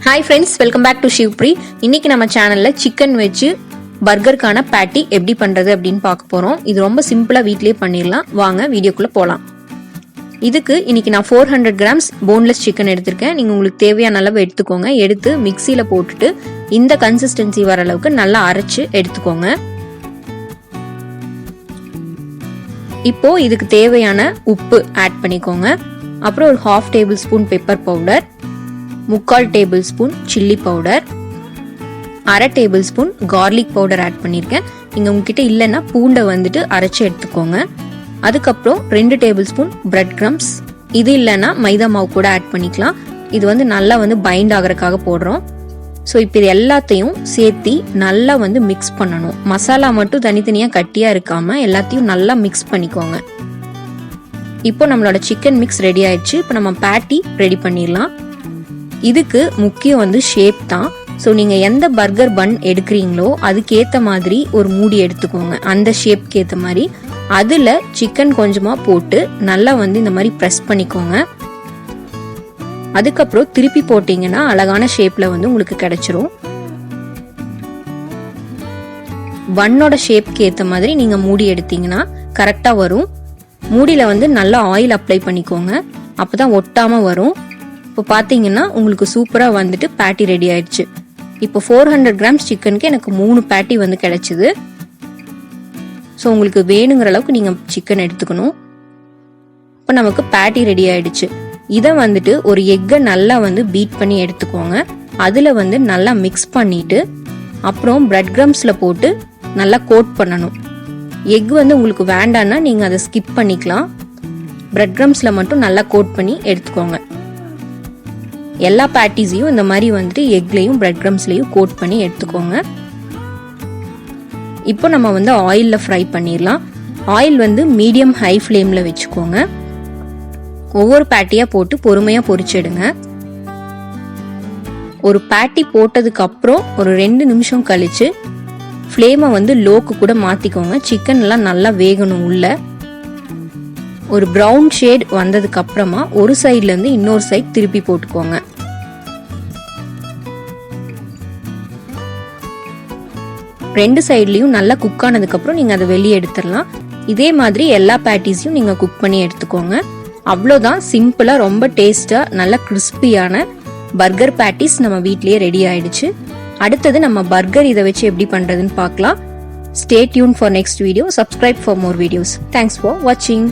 Hi friends, welcome back to Shivpri. இன்னைக்கு நம்ம சேனல்ல சிக்கன் வச்சு பர்கருக்கான பேட்டி எப்படி பண்றது அப்படின்னு பார்க்க போறோம். இது ரொம்ப சிம்பிளா வீட்லயே பண்ணிடலாம். வாங்க வீடியோக்குள்ள போலாம். இதுக்கு இன்னைக்கு நான் 400 கிராம்ஸ் போன்லெஸ் சிக்கன் எடுத்திருக்கேன். நீங்க உங்களுக்கு தேவையான அளவு எடுத்துக்கோங்க. எடுத்து மிக்சியில போட்டுட்டு இந்த கன்சிஸ்டன்சி வர அளவுக்கு நல்லா அரைச்சு எடுத்துக்கோங்க. இப்போ இதுக்கு தேவையான உப்பு ஆட் பண்ணிக்கோங்க. அப்புறம் ஒரு 1/2 tablespoon pepper powder, 3/4 tablespoon chilli powder, 1/2 tablespoon garlic powder add பண்ணியிருக்கேன். நீங்கள் உங்ககிட்ட இல்லைன்னா பூண்டை வந்துட்டு அரைச்சி எடுத்துக்கோங்க. அதுக்கப்புறம் 2 டேபிள் ஸ்பூன் பிரெட் கிரம்ஸ், இது இல்லைன்னா மைதா மாவு கூட ஆட் பண்ணிக்கலாம். இது வந்து நல்லா பைண்ட் ஆகிறதுக்காக போடுறோம். ஸோ இப்போ இது எல்லாத்தையும் சேர்த்து நல்லா மிக்ஸ் பண்ணணும். மசாலா மட்டும் தனித்தனியாக கட்டியாக இருக்காமல் எல்லாத்தையும் நல்லா மிக்ஸ் பண்ணிக்கோங்க. இப்போ நம்மளோட சிக்கன் மிக்ஸ் ரெடி ஆயிடுச்சு. இப்போ நம்ம பேட்டி ரெடி பண்ணிடலாம். இதுக்கு முக்கியம் ஷேப் தான். ஸோ நீங்கள் எந்த பர்கர் பன் எடுக்கிறீங்களோ அதுக்கேற்ற மாதிரி ஒரு மூடி எடுத்துக்கோங்க. அந்த ஷேப்க்கு ஏற்ற மாதிரி அதில் சிக்கன் கொஞ்சமாக போட்டு நல்லா இந்த மாதிரி ப்ரெஸ் பண்ணிக்கோங்க. அதுக்கப்புறம் திருப்பி போட்டிங்கன்னா அழகான ஷேப்பில் உங்களுக்கு கிடைச்சிரும். பன்னோட ஷேப்க்கு ஏற்ற மாதிரி நீங்கள் மூடி எடுத்தீங்கன்னா கரெக்டாக வரும். மூடியில் நல்லா ஆயில் அப்ளை பண்ணிக்கோங்க. அப்போ தான் ஒட்டாமல் வரும். இப்போ பார்த்தீங்கன்னா உங்களுக்கு சூப்பராக பேட்டி ரெடி ஆயிடுச்சு. இப்போ 400 கிராம்ஸ் சிக்கனுக்கு எனக்கு 3 பேட்டி கிடைச்சிது. ஸோ உங்களுக்கு வேணுங்கிற அளவுக்கு நீங்கள் சிக்கன் எடுத்துக்கணும். இப்போ நமக்கு பேட்டி ரெடி ஆயிடுச்சு. இதை ஒரு எக்கை நல்லா பீட் பண்ணி எடுத்துக்கோங்க. அதில் நல்லா மிக்ஸ் பண்ணிட்டு அப்புறம் பிரெட் கிரம்ஸில் போட்டு நல்லா கோட் பண்ணணும். எக் உங்களுக்கு வேண்டான்னா நீங்கள் அதை ஸ்கிப் பண்ணிக்கலாம். பிரெட் கிரம்ஸில் மட்டும் நல்லா கோட் பண்ணி எடுத்துக்கோங்க. எல்லா பேட்டிஸையும் இந்த மாதிரி எக்லையும் பிரெட் கிரம்ஸ்லையும் கோட் பண்ணி எடுத்துக்கோங்க. இப்போ நம்ம ஆயிலில் ஃப்ரை பண்ணிடலாம். ஆயில் மீடியம் ஹை ஃப்ளேமில் வச்சுக்கோங்க. ஒவ்வொரு பேட்டியாக போட்டு பொறுமையாக பொரிச்சிடுங்க. ஒரு பேட்டி போட்டதுக்கு அப்புறம் ஒரு 2 நிமிஷம் கழிச்சு ஃப்ளேமை லோக்கு கூட மாற்றிக்கோங்க. சிக்கன் எல்லாம் நல்லா வேகணும். உள்ள ஒரு ப்ரௌன் ஷேட் வந்ததுக்கு அப்புறமா ஒரு சைட்லேருந்து இன்னொரு சைட் திருப்பி போட்டுக்கோங்க. ரெண்டு சைட்லையும் நல்லா குக் ஆனதுக்கு அப்புறம் நீங்கள் அதை வெளியே எடுத்துடலாம். இதே மாதிரி எல்லா பேட்டிஸையும் நீங்கள் குக் பண்ணி எடுத்துக்கோங்க. அவ்வளோதான், சிம்பிளாக ரொம்ப டேஸ்டாக நல்ல கிறிஸ்பியான பர்கர் பேட்டிஸ் நம்ம வீட்லேயே ரெடி ஆயிடுச்சு. அடுத்தது நம்ம பர்கர் இதை வச்சு எப்படி பண்ணுறதுன்னு பார்க்கலாம். Stay tuned for next video. Subscribe for more videos. Thanks for watching.